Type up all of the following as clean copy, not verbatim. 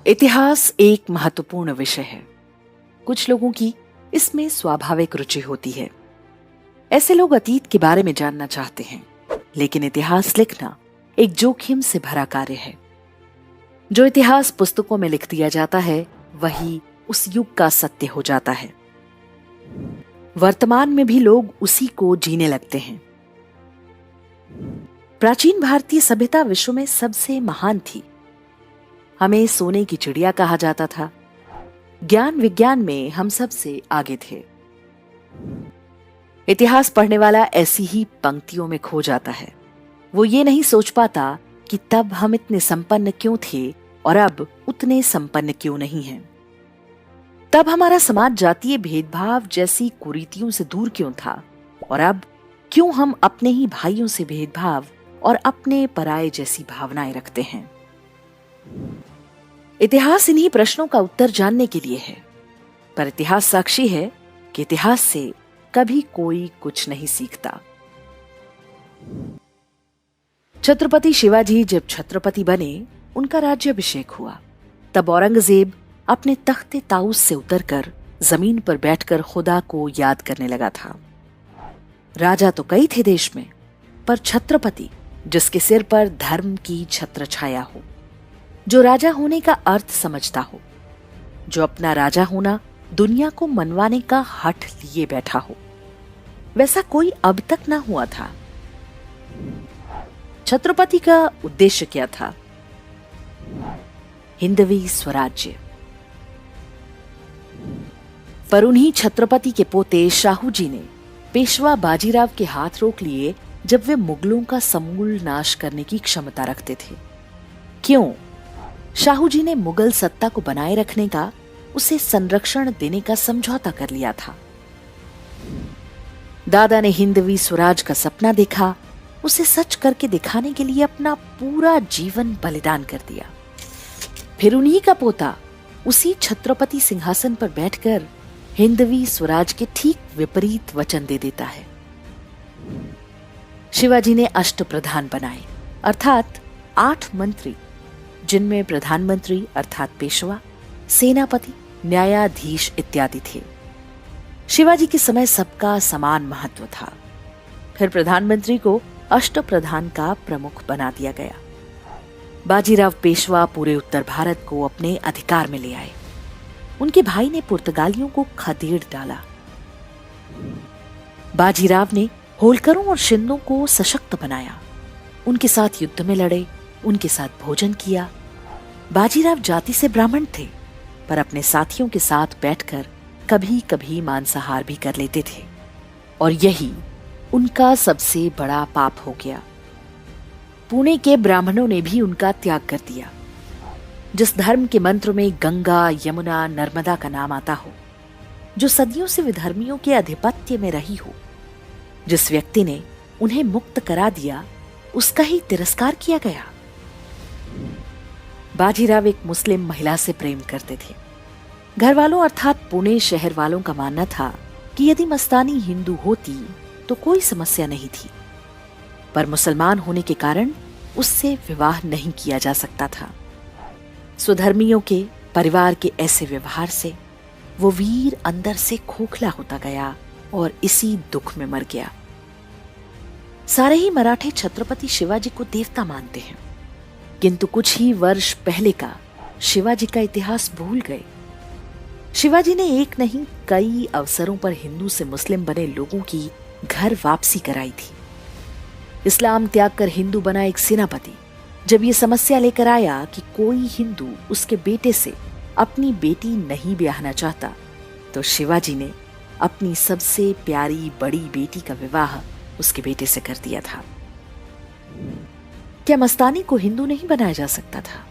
इतिहास एक महत्वपूर्ण विषय है। कुछ लोगों की इसमें स्वाभाविक रुचि होती है। ऐसे लोग अतीत के बारे में जानना चाहते हैं, लेकिन इतिहास लिखना एक जोखिम से भरा कार्य है। जो इतिहास पुस्तकों में लिख दिया जाता है, वही उस युग का सत्य हो जाता है। वर्तमान में भी लोग उसी को जीने लगते हैं। प्राचीन भारतीय सभ्यता विश्व में सबसे महान थी। हमें सोने की चिड़िया कहा जाता था। ज्ञान विज्ञान में हम सबसे आगे थे। इतिहास पढ़ने वाला ऐसी ही पंक्तियों में खो जाता है। वो ये नहीं सोच पाता कि तब हम इतने संपन्न क्यों थे और अब उतने संपन्न क्यों नहीं हैं। तब हमारा समाज जातीय भेदभाव जैसी कुरीतियों से दूर क्यों था और अब क्यों हम अपने ही भाइयों से भेदभाव और अपने पराये जैसी भावनाएं रखते हैं। इतिहास इन्हीं प्रश्नों का उत्तर जानने के लिए है, पर इतिहास साक्षी है कि इतिहास से कभी कोई कुछ नहीं सीखता। छत्रपति शिवाजी जब छत्रपति बने, उनका राज्याभिषेक हुआ, तब औरंगजेब अपने तख्ते ताऊस से उतरकर जमीन पर बैठकर खुदा को याद करने लगा था। राजा तो कई थे देश में, पर छत्रपति जिसके सिर पर धर्म की छत्र छाया हो, जो राजा होने का अर्थ समझता हो, जो अपना राजा होना दुनिया को मनवाने का हठ लिए बैठा हो, वैसा कोई अब तक ना हुआ था। छत्रपति का उद्देश्य क्या था? हिंदवी स्वराज्य। पर उन्हीं छत्रपति के पोते शाहू जी ने पेशवा बाजीराव के हाथ रोक लिए जब वे मुगलों का समूल नाश करने की क्षमता रखते थे। क्यों? शाहू जी ने मुगल सत्ता को बनाए रखने का, उसे संरक्षण देने का समझौता कर लिया था। दादा ने हिंदवी स्वराज का सपना देखा, उसे सच करके दिखाने के लिए अपना पूरा जीवन बलिदान कर दिया। फिर उन्हीं का पोता उसी छत्रपति सिंहासन पर बैठकर हिंदवी स्वराज के ठीक विपरीत वचन दे देता है। शिवाजी ने अष्टप्रधान बनाए, अर्थात 8 मंत्री, जिनमें प्रधानमंत्री अर्थात पेशवा, सेनापति, न्यायाधीश इत्यादि थे। शिवाजी के समय सबका समान महत्व था। फिर प्रधानमंत्री को अष्टप्रधान का प्रमुख बना दिया गया। बाजीराव पेशवा पूरे उत्तर भारत को अपने अधिकार में ले आए। उनके भाई ने पुर्तगालियों को खदेड़ डाला। बाजीराव ने होलकरों और शिंदों को सशक्त बनाया, उनके साथ युद्ध में लड़े, उनके साथ भोजन किया। बाजीराव जाति से ब्राह्मण थे, पर अपने साथियों के साथ बैठकर कभी कभी मांसाहार भी कर लेते थे, और यही उनका सबसे बड़ा पाप हो गया। पुणे के ब्राह्मणों ने भी उनका त्याग कर दिया। जिस धर्म के मंत्र में गंगा, यमुना, नर्मदा का नाम आता हो, जो सदियों से विधर्मियों के आधिपत्य में रही हो, जिस व्यक्ति ने उन्हें मुक्त करा दिया, उसका ही तिरस्कार किया गया। बाजीराव एक मुस्लिम महिला से प्रेम करते थे। घर वालों अर्थात पुणे शहर वालों का मानना था कि यदि मस्तानी हिंदू होती तो कोई समस्या नहीं थी, पर मुसलमान होने के कारण उससे विवाह नहीं किया जा सकता था। स्वधर्मियों के परिवार के ऐसे व्यवहार से वो वीर अंदर से खोखला होता गया और इसी दुख में मर गया। सारे ही मराठे छत्रपति शिवाजी को देवता मानते हैं, किंतु कुछ ही वर्ष पहले का शिवाजी का इतिहास भूल गए। शिवाजी ने एक नहीं कई अवसरों पर हिंदू से मुस्लिम बने लोगों की घर वापसी कराई थी। इस्लाम त्याग कर हिंदू बना एक सेनापति जब ये समस्या लेकर आया कि कोई हिंदू उसके बेटे से अपनी बेटी नहीं ब्याहना चाहता, तो शिवाजी ने अपनी सबसे प्यारी बड़ी बेटी का विवाह उसके बेटे से कर दिया था। क्या मस्तानी को हिंदू नहीं बनाया जा सकता था?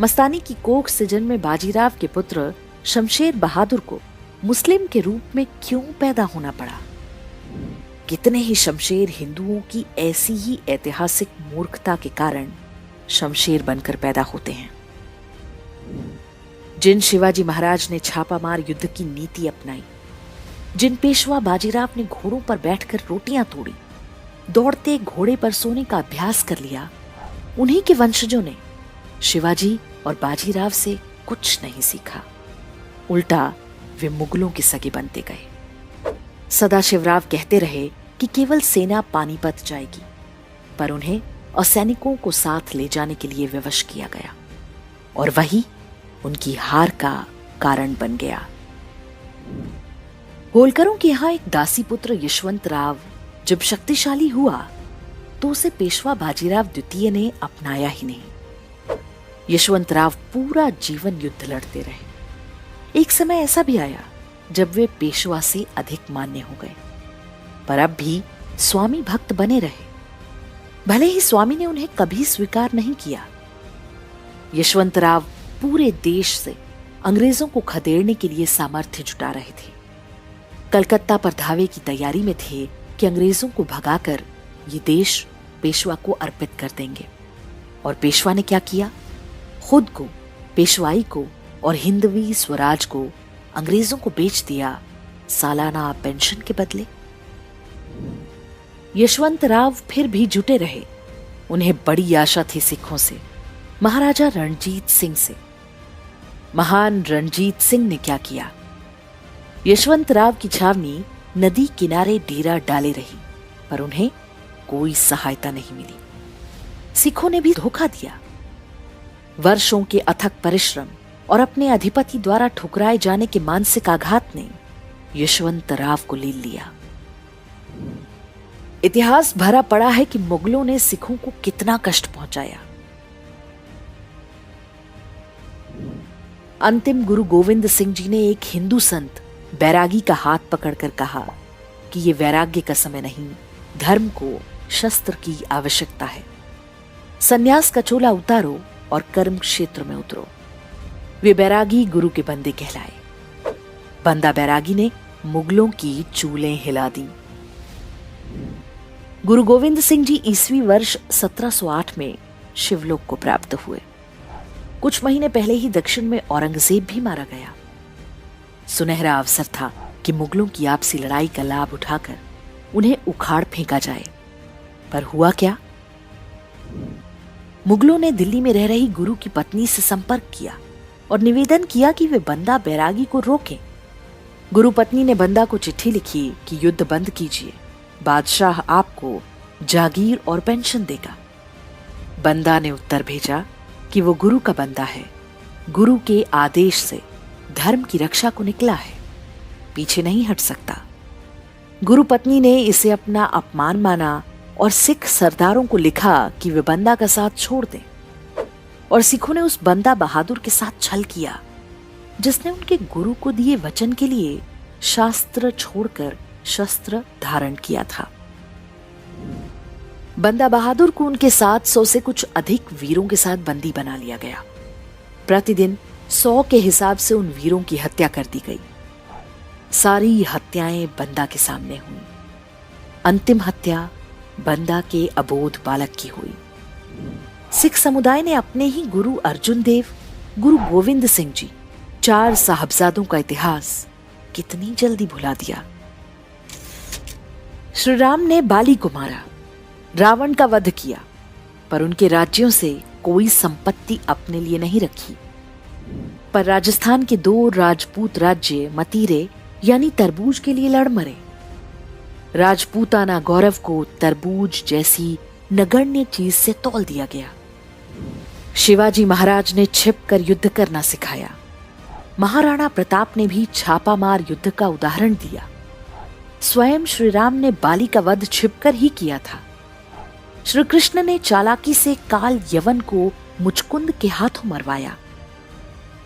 मस्तानी की कोख से जन्मे बाजीराव के पुत्र शमशेर बहादुर को मुस्लिम के रूप में क्यों पैदा होना पड़ा? कितने ही शमशेर हिंदुओं की ऐसी ही ऐतिहासिक मूर्खता के कारण शमशेर बनकर पैदा होते हैं। जिन शिवाजी महाराज ने छापामार युद्ध की नीति अपनाई, जिन पेशवा बाजीराव ने घोड़ों पर बैठकर रोटियां तोड़ी, दौड़ते घोड़े पर सोने का अभ्यास कर लिया, उन्हीं के वंशजों ने शिवाजी और बाजीराव से कुछ नहीं सीखा, उल्टा वे मुगलों के सगे बनते गए। सदाशिवराव कहते रहे कि केवल सेना पानीपत जाएगी, पर उन्हें और सैनिकों को साथ ले जाने के लिए विवश किया गया, और वही उनकी हार का कारण बन गया। होलकरों के यहां एक दासी पुत्र यशवंत राव जब शक्तिशाली हुआ तो उसे पेशवा बाजीराव द्वितीय ने अपनाया ही नहीं। यशवंत राव पूरा जीवन युद्ध लड़ते रहे। एक समय ऐसा भी आया जब वे पेशवा से अधिक मान्य हो गए, पर अब भी स्वामी भक्त बने रहे, भले ही स्वामी ने उन्हें कभी स्वीकार नहीं किया। यशवंत राव पूरे देश से अंग्रेजों को खदेड़ने के लिए सामर्थ्य जुटा रहे थे। कलकत्ता पर धावे की तैयारी में थे कि अंग्रेजों को भगाकर ये देश पेशवा को अर्पित कर देंगे। और पेशवा ने क्या किया? खुद को, पेशवाई को और हिंदवी स्वराज को अंग्रेजों को बेच दिया सालाना पेंशन के बदले। यशवंत राव फिर भी जुटे रहे। उन्हें बड़ी आशा थी सिखों से, महाराजा रणजीत सिंह से। महान रणजीत सिंह ने क्या किया? यशवंत राव की छावनी नदी किनारे डेरा डाले रही, पर उन्हें कोई सहायता नहीं मिली। सिखों ने भी धोखा दिया। वर्षों के अथक परिश्रम और अपने अधिपति द्वारा ठुकराए जाने के मानसिक आघात ने यशवंत राव को ले लिया। इतिहास भरा पड़ा है कि मुगलों ने सिखों को कितना कष्ट पहुंचाया। अंतिम गुरु गोविंद सिंह जी ने एक हिंदू संत बैरागी का हाथ पकड़कर कहा कि ये वैराग्य का समय नहीं, धर्म को शस्त्र की आवश्यकता है। सन्यास का चोला उतारो और कर्म क्षेत्र में उतरो। वे बैरागी गुरु के बंदे कहलाए। बंदा बैरागी ने मुगलों की चूलें हिला दी। गुरु गोविंद सिंह जी ईस्वी वर्ष 1708 में शिवलोक को प्राप्त हुए। कुछ महीने पहले ही दक्षिण में औरंगजेब भी मारा गया। सुनहरा अवसर था कि मुगलों की आपसी लड़ाई का लाभ उठाकर उन्हें उखाड़ फेंका जाए, पर हुआ क्या? मुगलों ने दिल्ली में रह रही गुरु की पत्नी से संपर्क किया और निवेदन किया कि वे बंदा बैरागी को रोकें। गुरु पत्नी ने बंदा को चिट्ठी लिखी कि युद्ध बंद कीजिए, बादशाह आपको जागीर और पेंशन देगा। बंदा ने उत्तर भेजा कि वो गुरु का बंदा है, गुरु के आदेश से धर्म की रक्षा को निकला है, पीछे नहीं हट सकता। गुरु पत्नी ने इसे अपना अपमान माना और सिख सरदारों को लिखा कि वे बंदा का साथ छोड़ दें। और सिखों ने उस बंदा बहादुर के साथ छल किया जिसने उनके गुरु को दिए वचन के लिए शास्त्र छोड़कर शस्त्र धारण किया था। बंदा बहादुर को उनके 700 से कुछ अधिक वीरों के साथ बंदी बना लिया गया। प्रतिदिन 100 के हिसाब से उन वीरों की हत्या कर दी गई। सारी हत्याएं बंदा के सामने हुई। अंतिम हत्या बंदा के अबोध बालक की हुई। सिख समुदाय ने अपने ही गुरु अर्जुन देव, गुरु गोविंद सिंह जी, 4 साहबजादों का इतिहास कितनी जल्दी भुला दिया। श्री राम ने बाली को मारा, रावण का वध किया, पर उनके राज्यों से कोई संपत्ति अपने लिए नहीं रखी। पर राजस्थान के 2 राजपूत राज्य मतीरे यानी तरबूज के लिए लड़ मरे। राजपूताना गौरव को तरबूज जैसी नगण्य चीज से तौल दिया गया। शिवाजी महाराज ने छिपकर युद्ध करना सिखाया। महाराणा प्रताप ने भी छापामार युद्ध का उदाहरण दिया। स्वयं श्री राम ने बाली का वध छिपकर ही किया था। श्री कृष्ण ने चालाकी से काल यवन को मुचकुंद के हाथों मरवाया,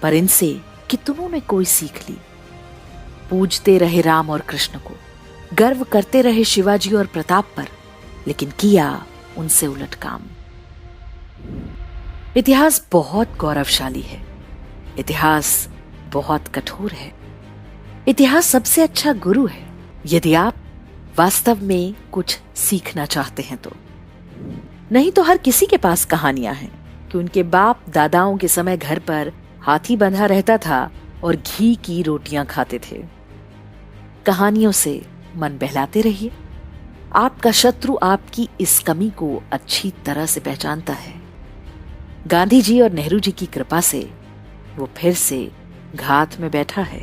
पर इनसे कितनों ने कोई सीख ली। पूजते रहे राम और कृष्ण को, गर्व करते रहे शिवाजी और प्रताप पर, लेकिन किया उनसे उलट काम। इतिहास बहुत गौरवशाली है, इतिहास बहुत कठोर है। इतिहास सबसे अच्छा गुरु है यदि आप वास्तव में कुछ सीखना चाहते हैं तो। नहीं तो हर किसी के पास कहानियां हैं कि उनके बाप दादाओं के समय घर पर हाथी बंधा रहता था और घी की रोटियां खाते थे। कहानियों से मन बहलाते रहिए। आपका शत्रु आपकी इस कमी को अच्छी तरह से पहचानता है। गांधी जी और नेहरू जी की कृपा से वो फिर से घात में बैठा है।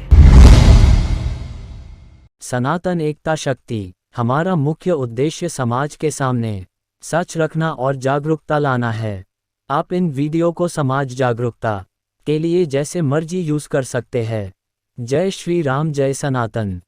सनातन एकता शक्ति। हमारा मुख्य उद्देश्य समाज के सामने सच रखना और जागरूकता लाना है। आप इन वीडियो को समाज जागरूकता के लिए जैसे मर्जी यूज कर सकते हैं। जय श्री राम, जय सनातन।